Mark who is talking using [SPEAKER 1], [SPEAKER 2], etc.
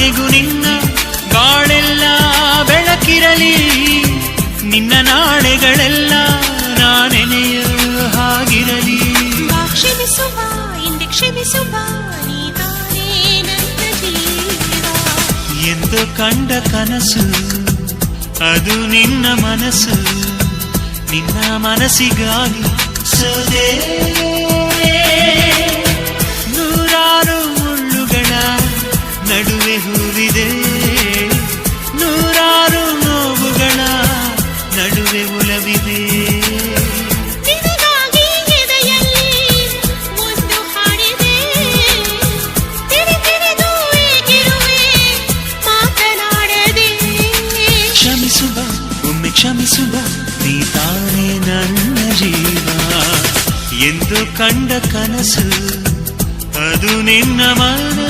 [SPEAKER 1] ಕೊನೆಗೂ ನಿನ್ನ ಬಾಳೆಲ್ಲ ಬೆಳಕಿರಲಿ, ನಿನ್ನ ನಾಳೆಗಳೆಲ್ಲ ನಾನೆನೆಯ ಹಾಗಿರಲಿ.
[SPEAKER 2] ಕ್ಷಮಿಸುವ ಹಿಂದೆ ಕ್ಷಮಿಸುವ ನೀನೇ ನನ್ನ ಜೀವ
[SPEAKER 1] ಎಂದು ಕಂಡ ಕನಸು ಅದು ನಿನ್ನ ಮನಸ್ಸು, ನಿನ್ನ ಮನಸ್ಸಿಗಾಗಿ ಸೋದೆ. ನೂರಾರು ಮುಳ್ಳುಗಳ ನಡುವೆ ಹೂವಿದೆ, ನೂರಾರು ನೋವುಗಳ ನಡುವೆ ಒಲವಿದೆ.
[SPEAKER 2] ನಿನಗಾಗಿ ಎದೆಯಲ್ಲಿ ಒಂದು ಹಾಡಿದೆ, ತಿರಿದು ಏಕಿರುವೆ ಮಾತನಾಡದೆ.
[SPEAKER 1] ಕ್ಷಮಿಸುವ ಒಮ್ಮೆ ಕ್ಷಮಿಸುವ ನೀ ತಾನೇ ನನ್ನ ಜೀವ ಎಂದು ಕಂಡ ಕನಸು ಅದು ನಿನ್ನ ಮನ